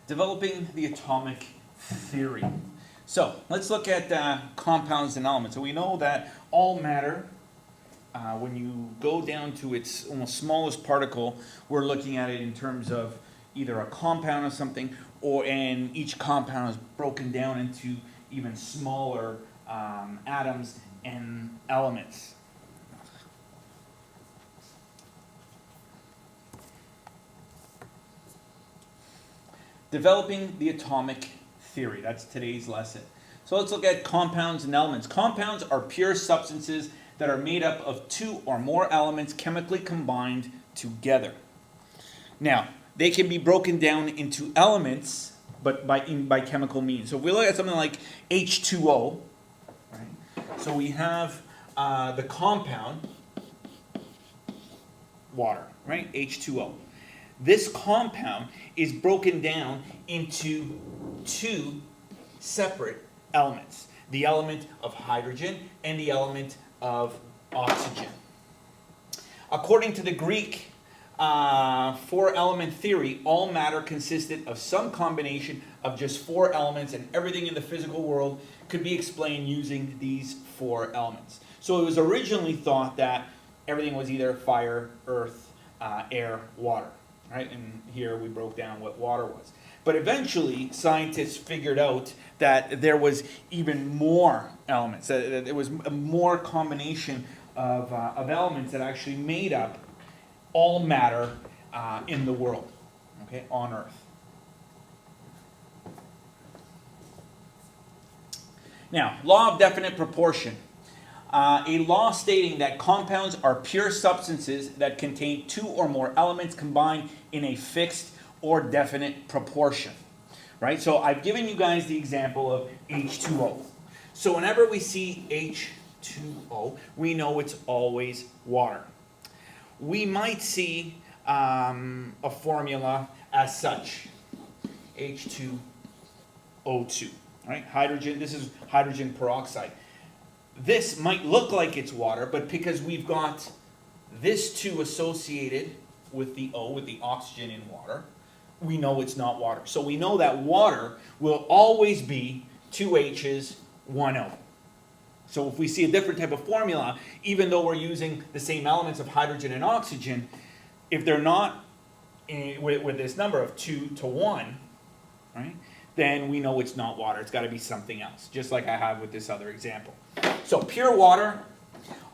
developing the atomic theory. So let's look at compounds and elements. So we know that all matter, when you go down to its almost smallest particle, we're looking at it in terms of either a compound of something, and each compound is broken down into even smaller atoms and elements. Developing the atomic theory. That's today's lesson. So let's look at compounds and elements. Compounds are pure substances that are made up of two or more elements chemically combined together. Now, they can be broken down into elements, but by chemical means. So if we look at something like H2O, right? So we have the compound water, right? H2O. This compound is broken down into two separate elements. The element of hydrogen and the element of oxygen. According to the Greek four-element theory, all matter consisted of some combination of just four elements, and everything in the physical world could be explained using these four elements. So it was originally thought that everything was either fire, earth, air, water. Right? And here we broke down what water was. But eventually, scientists figured out that there was even more elements, that there was a more combination of elements that actually made up all matter in the world, okay, on Earth. Now, law of definite proportion. A law stating that compounds are pure substances that contain two or more elements combined in a fixed or definite proportion. Right? So I've given you guys the example of H2O. So whenever we see H2O, we know it's always water. We might see a formula as such. H2O2. Right? Hydrogen, this is hydrogen peroxide. This might look like it's water, but because we've got this 2 associated with the O, with the oxygen in water, we know it's not water. So we know that water will always be 2 H's, 1 O. So if we see a different type of formula, even though we're using the same elements of hydrogen and oxygen, if they're not with this number of 2 to 1, right, then we know it's not water. It's got to be something else, just like I have with this other example. So pure water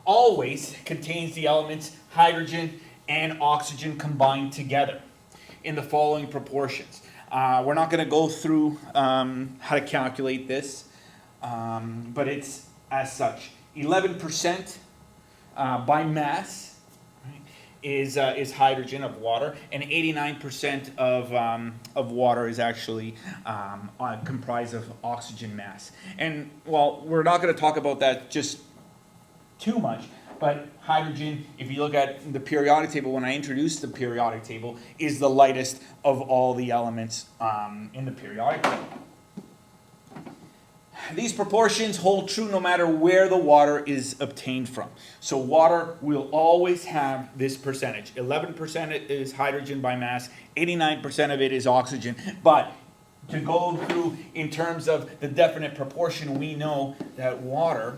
always contains the elements hydrogen and oxygen combined together in the following proportions. We're not going to go through how to calculate this, but it's as such. 11% by mass, right, is hydrogen of water, and 89% of water is actually comprised of oxygen mass. And well, we're not going to talk about that just too much, but hydrogen, if you look at the periodic table, when I introduced the periodic table, is the lightest of all the elements in the periodic table. These proportions hold true no matter where the water is obtained from. So water will always have this percentage. 11% is hydrogen by mass, 89% of it is oxygen. But to go through in terms of the definite proportion, we know that water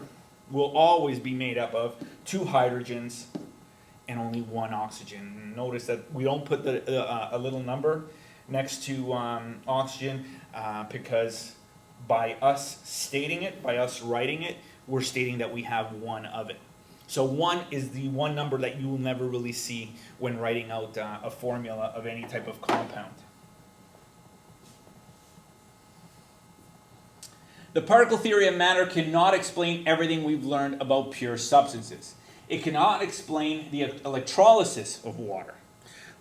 will always be made up of 2 hydrogens and only 1 oxygen. Notice that we don't put a little number next to oxygen because by us stating it, by us writing it, we're stating that we have 1 of it. So 1 is the one number that you will never really see when writing out a formula of any type of compound. The particle theory of matter cannot explain everything we've learned about pure substances. It cannot explain the electrolysis of water.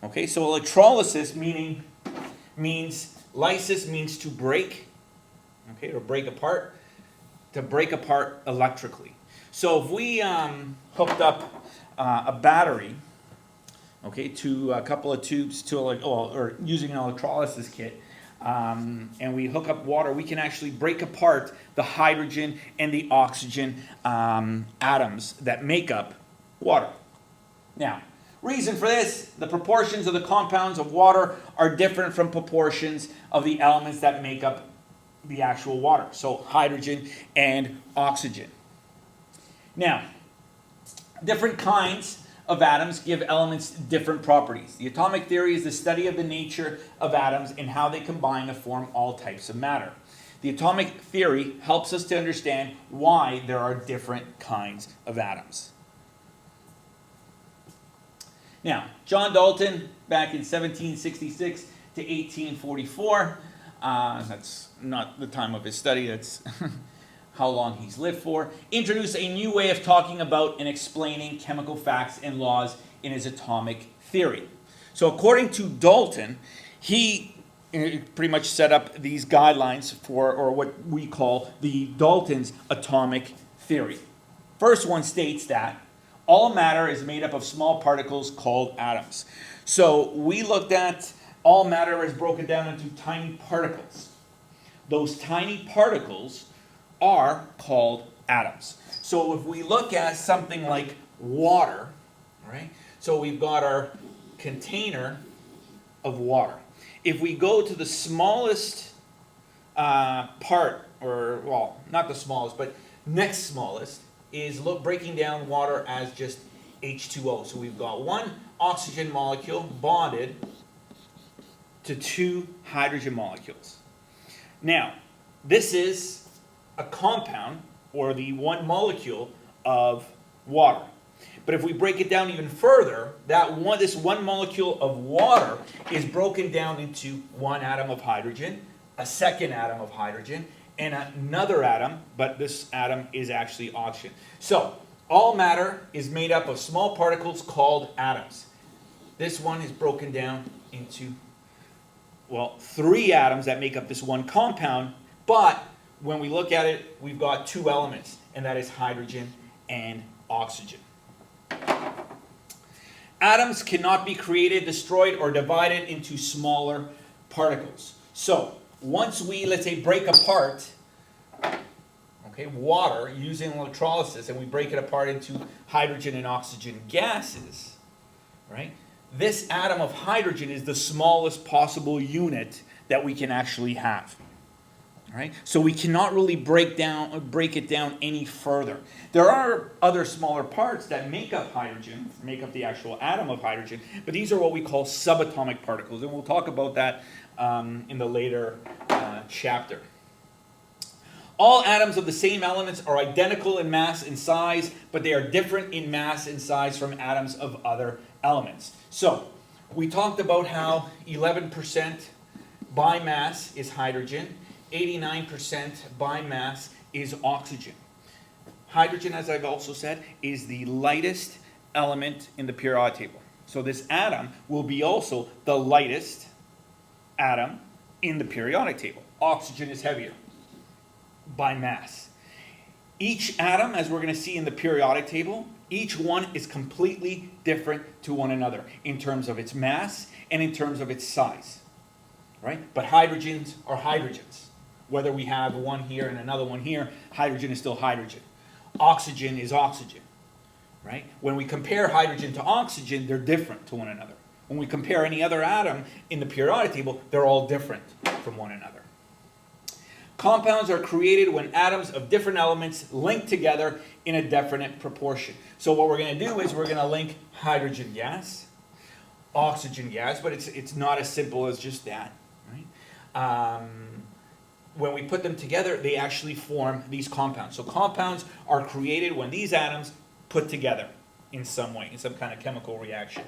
Okay, so electrolysis means lysis means to break, okay, or break apart, to break apart electrically. So if we hooked up a battery, okay, to a couple of tubes or using an electrolysis kit, and we hook up water, we can actually break apart the hydrogen and the oxygen atoms that make up water. Now, Reason for this, the proportions of the compounds of water are different from proportions of the elements that make up the actual water. So hydrogen and oxygen. Now, different kinds of atoms give elements different properties. The atomic theory is the study of the nature of atoms and how they combine to form all types of matter. The atomic theory helps us to understand why there are different kinds of atoms. Now, John Dalton, back in 1766 to 1844, that's not the time of his study, that's how long he's lived for, introduced a new way of talking about and explaining chemical facts and laws in his atomic theory. So according to Dalton, he pretty much set up these guidelines for, or what we call the Dalton's atomic theory. First one states that all matter is made up of small particles called atoms. So we looked at all matter is broken down into tiny particles. Those tiny particles are called atoms. So if we look at something like water, right? So we've got our container of water. If we go to the smallest part, or well, not the smallest, but next smallest, is breaking down water as just H2O. So we've got one oxygen molecule bonded to two hydrogen molecules. Now, this is a compound, or the one molecule of water. But if we break it down even further, this one molecule of water is broken down into one atom of hydrogen, a second atom of hydrogen, and another atom, but this atom is actually oxygen. So, all matter is made up of small particles called atoms. This one is broken down into, well, 3 atoms that make up this one compound, but when we look at it, we've got 2 elements, and that is hydrogen and oxygen. Atoms cannot be created, destroyed, or divided into smaller particles. So, once we, let's say, break apart, okay, water using electrolysis, and we break it apart into hydrogen and oxygen gases, right? This atom of hydrogen is the smallest possible unit that we can actually have. Right? So we cannot really break it down any further. There are other smaller parts that make up hydrogen, make up the actual atom of hydrogen, but these are what we call subatomic particles, and we'll talk about that in the later chapter. All atoms of the same elements are identical in mass and size, but they are different in mass and size from atoms of other elements. So, we talked about how 11% by mass is hydrogen, 89% by mass is oxygen. Hydrogen, as I've also said, is the lightest element in the periodic table. So this atom will be also the lightest atom in the periodic table. Oxygen is heavier by mass. Each atom, as we're going to see in the periodic table, each one is completely different to one another in terms of its mass and in terms of its size. Right? But hydrogens are hydrogens. Whether we have one here and another one here, hydrogen is still hydrogen. Oxygen is oxygen, right? When we compare hydrogen to oxygen, they're different to one another. When we compare any other atom in the periodic table, they're all different from one another. Compounds are created when atoms of different elements link together in a definite proportion. So what we're going to do is we're going to link hydrogen gas, oxygen gas, but it's not as simple as just that, right? When we put them together, they actually form these compounds. So compounds are created when these atoms put together in some way, in some kind of chemical reaction.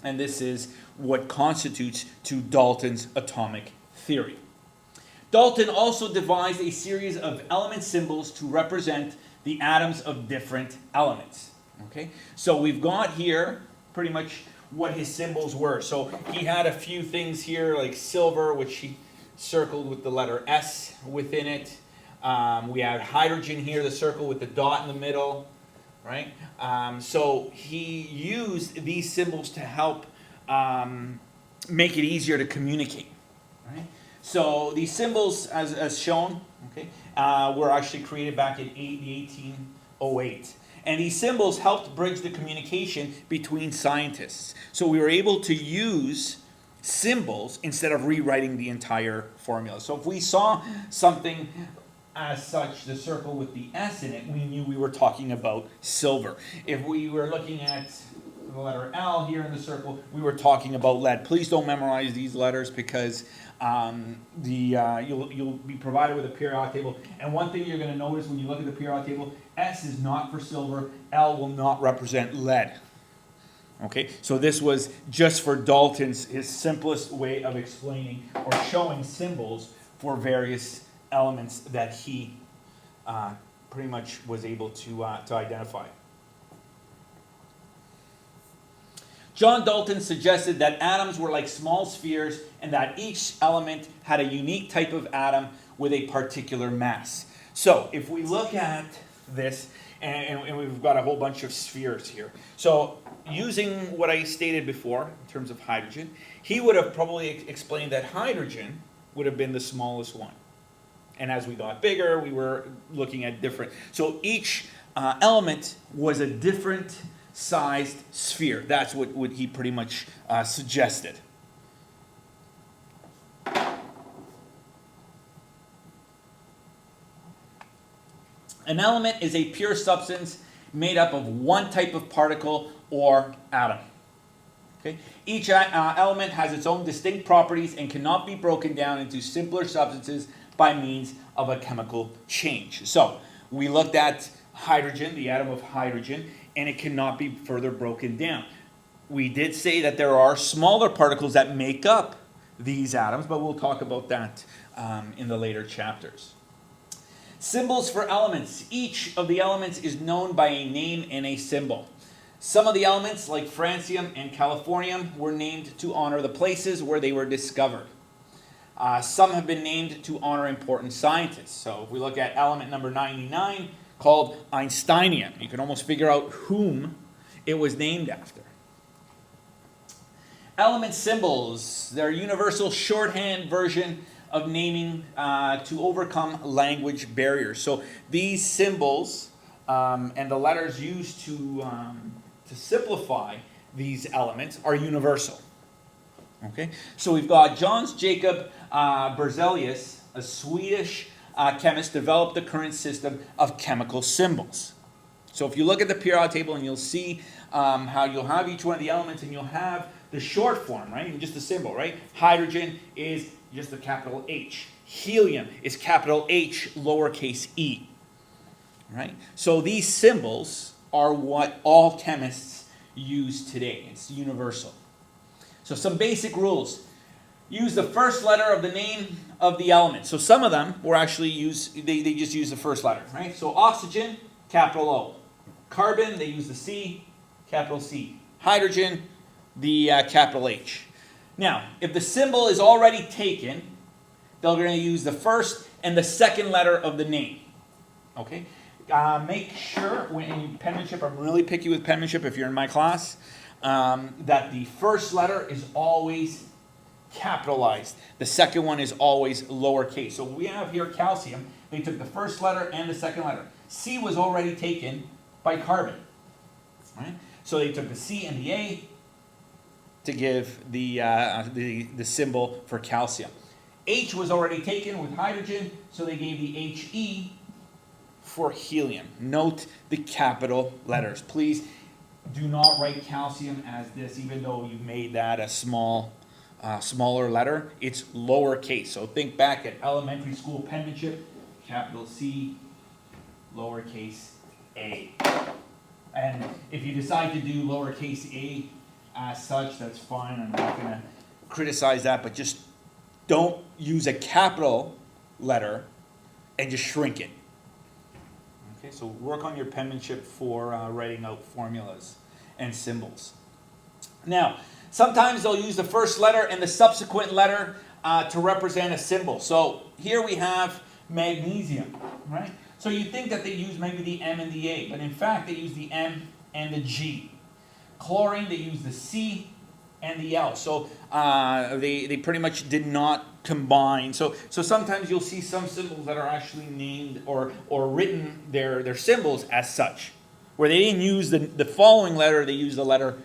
And this is what constitutes to Dalton's atomic theory. Dalton also devised a series of element symbols to represent the atoms of different elements. Okay? So we've got here pretty much what his symbols were. So he had a few things here like silver, which he circled with the letter S within it. We have hydrogen here, the circle with the dot in the middle, right? So he used these symbols to help make it easier to communicate, right? So these symbols, as shown, okay, were actually created back in the 08. And these symbols helped bridge the communication between scientists. So we were able to use symbols instead of rewriting the entire formula. So if we saw something as such, the circle with the S in it, we knew we were talking about silver. If we were looking at the letter L here in the circle, we were talking about lead. Please don't memorize these letters because you'll be provided with a periodic table. And one thing you're going to notice when you look at the periodic table, S is not for silver, L will not represent lead. Okay, so this was just for Dalton's, his simplest way of explaining or showing symbols for various elements that he pretty much was able to identify. John Dalton suggested that atoms were like small spheres and that each element had a unique type of atom with a particular mass. So if we look at this, and we've got a whole bunch of spheres here. So using what I stated before in terms of hydrogen, he would have probably explained that hydrogen would have been the smallest one. And as we got bigger, we were looking at different. So each element was a different sized sphere. That's what he pretty much suggested. An element is a pure substance made up of one type of particle or atom. Okay? Each element has its own distinct properties and cannot be broken down into simpler substances by means of a chemical change. So we looked at hydrogen, the atom of hydrogen, and it cannot be further broken down. We did say that there are smaller particles that make up these atoms, but we'll talk about that in the later chapters. Symbols for elements. Each of the elements is known by a name and a symbol. Some of the elements, like francium and californium, were named to honor the places where they were discovered. Some have been named to honor important scientists. So if we look at element number 99, called Einsteinium, you can almost figure out whom it was named after. Element symbols. They're a universal shorthand version of naming to overcome language barriers. So these symbols and the letters used to simplify these elements are universal. Okay, so we've got Jöns Jacob Berzelius, a Swedish chemist, developed the current system of chemical symbols. So if you look at the periodic table and you'll see how you'll have each one of the elements and you'll have the short form, right, and just the symbol, right? Hydrogen is just a capital H. Helium is capital H, lowercase e. Right? So these symbols are what all chemists use today. It's universal. So some basic rules. Use the first letter of the name of the element. So some of them were actually they just use the first letter, right? So oxygen, capital O. Carbon, they use the C, capital C. Hydrogen, the capital H. Now, if the symbol is already taken, they're going to use the first and the second letter of the name. Okay? Make sure, when in penmanship, I'm really picky with penmanship if you're in my class, that the first letter is always capitalized. The second one is always lowercase. So we have here calcium. They took the first letter and the second letter. C was already taken by carbon. Right? So they took the C and the A to give the symbol for calcium. H was already taken with hydrogen, so they gave the HE for helium. Note the capital letters. Please do not write calcium as this, even though you made that a smaller letter. It's lowercase. So think back at elementary school penmanship, capital C, lowercase a. And if you decide to do lowercase a as such, that's fine. I'm not going to criticize that, but just don't use a capital letter and just shrink it. Okay, so work on your penmanship for writing out formulas and symbols. Now, sometimes they'll use the first letter and the subsequent letter to represent a symbol. So here we have magnesium, right? So you think that they use maybe the M and the A, but in fact they use the M and the G. Chlorine, they use the C and the L. So they pretty much did not combined. So sometimes you'll see some symbols that are actually named or written their symbols as such, where they didn't use the following letter, they used the letter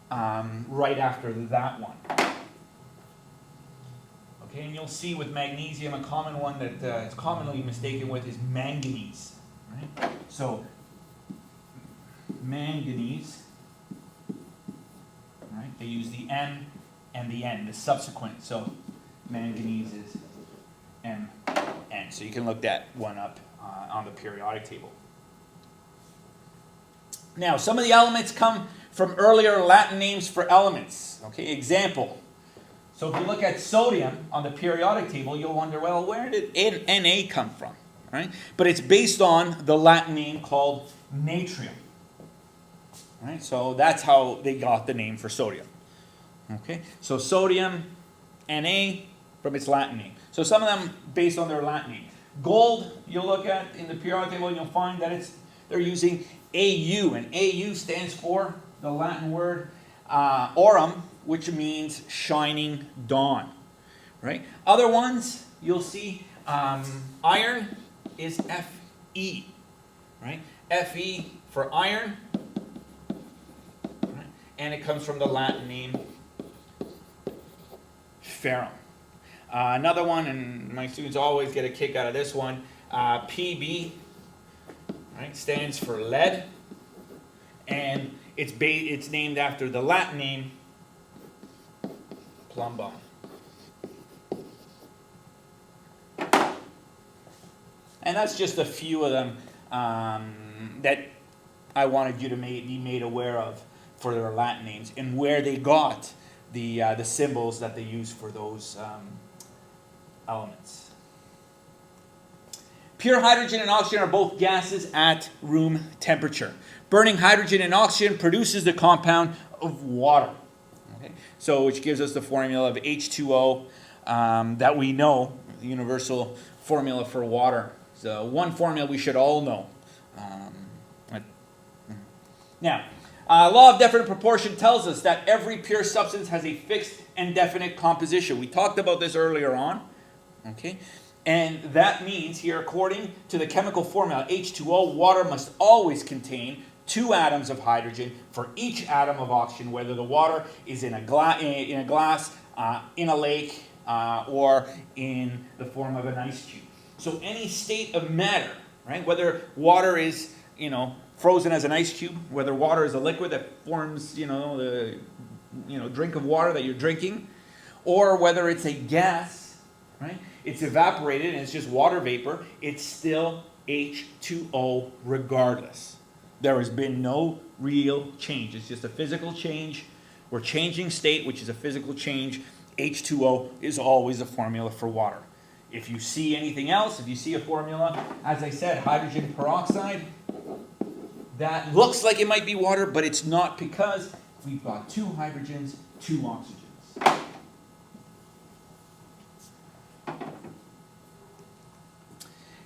right after that one. Okay, and you'll see with magnesium, a common one that is commonly mistaken with is manganese. Right? So manganese, right? They use the M and the N, the subsequent. So manganese is MN. So you can look that one up on the periodic table. Now, some of the elements come from earlier Latin names for elements. Okay, example. So if you look at sodium on the periodic table, you'll wonder, well, where did Na come from? Right? But it's based on the Latin name called natrium. Right? So that's how they got the name for sodium. Okay, so sodium, Na, from its Latin name. So some of them based on their Latin name. Gold, you'll look at in the periodic table, and you'll find that they're using Au, and Au stands for the Latin word aurum, which means shining dawn. Right? Other ones, you'll see iron is Fe. Right? Fe for iron, right? And it comes from the Latin name ferrum. Another one, and my students always get a kick out of this one, Pb, right, stands for lead, and it's named after the Latin name plumbum. And that's just a few of them that I wanted you to be made aware of for their Latin names and where they got the symbols that they use for those elements. Pure hydrogen and oxygen are both gases at room temperature. Burning hydrogen and oxygen produces the compound of water. Okay? So, which gives us the formula of H2O that we know, the universal formula for water. So, one formula we should all know. Now, law of definite proportion tells us that every pure substance has a fixed and definite composition. We talked about this earlier on. Okay? And that means here, according to the chemical formula H2O, water must always contain 2 atoms of hydrogen for each atom of oxygen, whether the water is in a glass, in a lake, or in the form of an ice cube. So any state of matter, right? Whether water is, frozen as an ice cube, whether water is a liquid that forms, the drink of water that you're drinking, or whether it's a gas, right? It's evaporated and it's just water vapor. It's still H2O regardless. There has been no real change. It's just a physical change. We're changing state, which is a physical change. H2O is always a formula for water. If you see anything else, if you see a formula, as I said, hydrogen peroxide, that looks like it might be water, but it's not because we've got 2 hydrogens, 2 oxygens.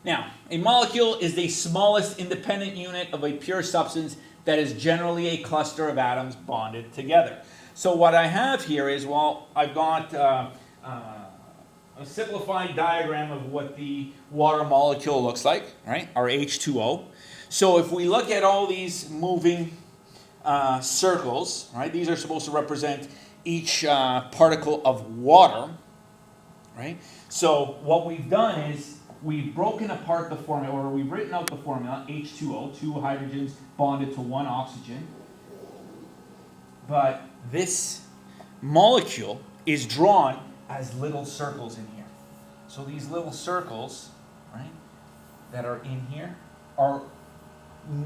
Now, a molecule is the smallest independent unit of a pure substance that is generally a cluster of atoms bonded together. So what I have here is, I've got a simplified diagram of what the water molecule looks like, right? Our H2O. So if we look at all these moving circles, right? These are supposed to represent each particle of water, right? So what we've done is we've broken apart the formula, or we've written out the formula, H2O, 2 hydrogens bonded to 1 oxygen. But this molecule is drawn as little circles in here. So these little circles, right, that are in here are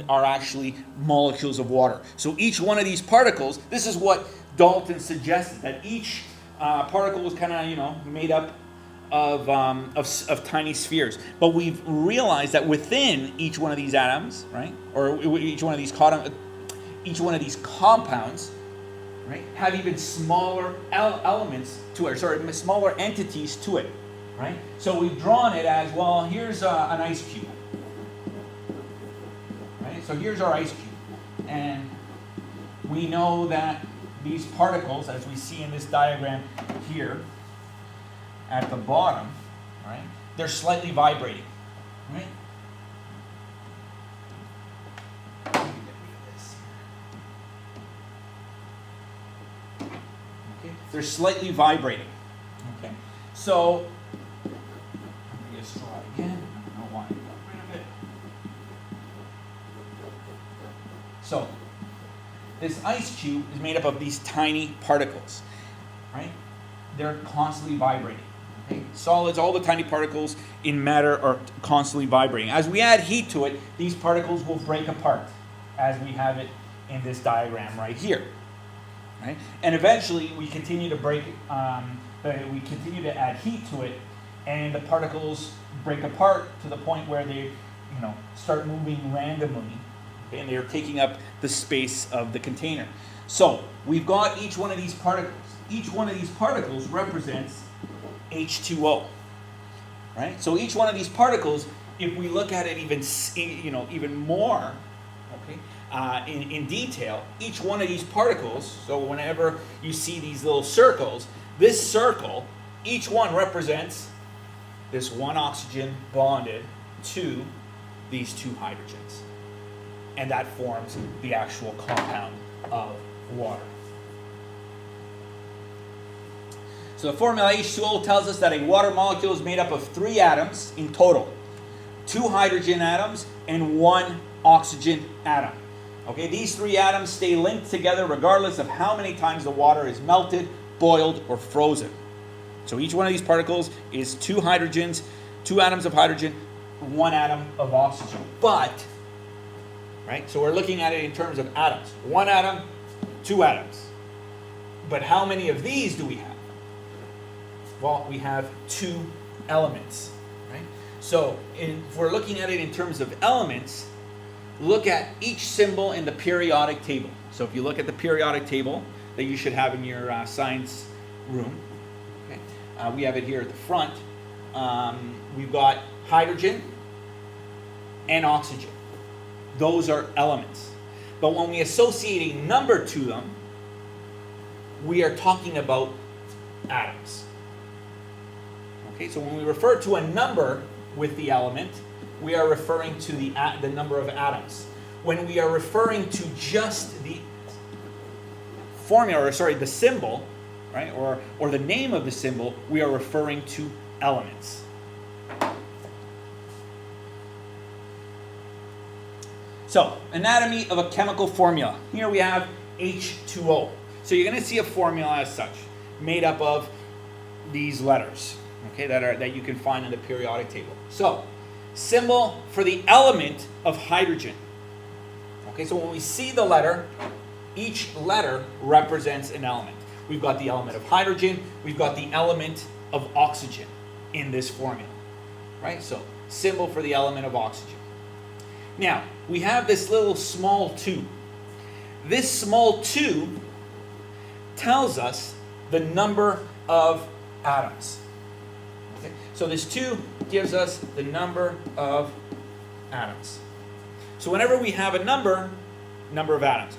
actually molecules of water. So each one of these particles, this is what Dalton suggested, that each particle was kind of, made up of tiny spheres. But we've realized that within each one of these atoms, right, or each one of these compounds, right, have even smaller elements to it, smaller entities to it, right? So we've drawn it as, here's an ice cube, right? So here's our ice cube, and we know that these particles, as we see in this diagram here, at the bottom, right, they're slightly vibrating, right? Let me get rid of this. Okay, they're slightly vibrating. Okay, so let me just try again. I don't know why I got rid of it. So this ice cube is made up of these tiny particles, right? They're constantly vibrating. Okay? Solids, all the tiny particles in matter are constantly vibrating. As we add heat to it, these particles will break apart, as we have it in this diagram right here. Right? And eventually, we continue to we continue to add heat to it, and the particles break apart to the point where they, start moving randomly, okay? And they are taking up the space of the container. So we've got each one of these particles. Each one of these particles represents H2O, right? So each one of these particles, if we look at it even more, okay, in detail, each one of these particles. So whenever you see these little circles, this circle, each one represents this one oxygen bonded to these two hydrogens, and that forms the actual compound of water. So the formula H2O tells us that a water molecule is made up of 3 atoms in total. 2 hydrogen atoms and 1 oxygen atom. Okay, these 3 atoms stay linked together regardless of how many times the water is melted, boiled, or frozen. So each one of these particles is 2 hydrogens, 2 atoms of hydrogen, 1 atom of oxygen. But, right, so we're looking at it in terms of atoms. 1 atom, 2 atoms. But how many of these do we have? Well, we have 2 elements, right? So if we're looking at it in terms of elements, look at each symbol in the periodic table. So if you look at the periodic table that you should have in your science room, okay, we have it here at the front. We've got hydrogen and oxygen. Those are elements. But when we associate a number to them, we are talking about atoms. Okay, so when we refer to a number with the element, we are referring to the number of atoms. When we are referring to just the formula, the symbol, right, or the name of the symbol, we are referring to elements. So, anatomy of a chemical formula. Here we have H2O. So you're going to see a formula as such, made up of these letters, okay, that you can find in the periodic table. So, symbol for the element of hydrogen. Okay, so when we see the letter, each letter represents an element. We've got the element of hydrogen, we've got the element of oxygen in this formula, right? So, symbol for the element of oxygen. Now, we have this little small 2. This small 2 tells us the number of atoms. Okay? So this 2 gives us the number of atoms. So whenever we have a number of atoms,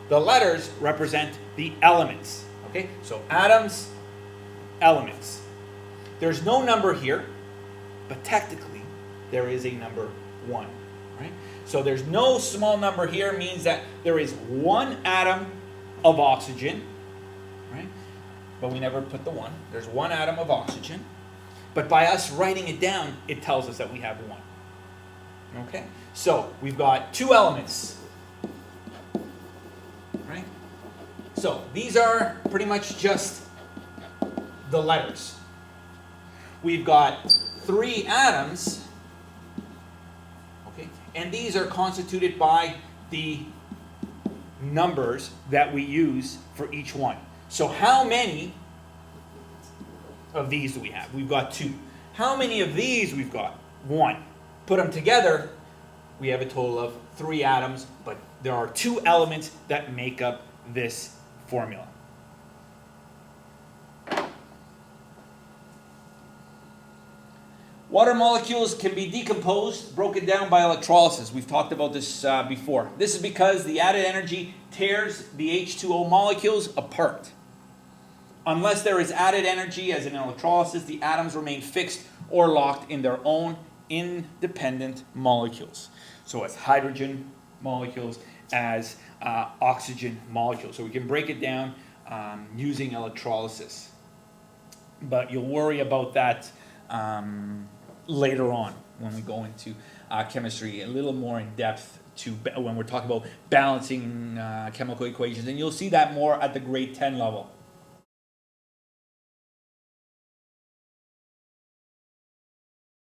the letters represent the elements. Okay? So atoms, elements. There's no number here, but technically there is a number 1. Right? So there's no small number here, means that there is 1 atom of oxygen, right? But we never put the 1. There's 1 atom of oxygen. But by us writing it down, it tells us that we have 1. Okay? So we've got 2 elements. Right? So these are pretty much just the letters. We've got 3 atoms. And these are constituted by the numbers that we use for each one. So how many of these do we have? We've got 2. How many of these we've got? 1. Put them together, we have a total of 3 atoms, but there are 2 elements that make up this formula. Water molecules can be decomposed, broken down by electrolysis. We've talked about this before. This is because the added energy tears the H2O molecules apart. Unless there is added energy as in electrolysis, the atoms remain fixed or locked in their own independent molecules. So as hydrogen molecules, as oxygen molecules. So we can break it down using electrolysis. But you'll worry about that later on when we go into chemistry a little more in depth when we're talking about balancing chemical equations. And you'll see that more at the grade 10 level.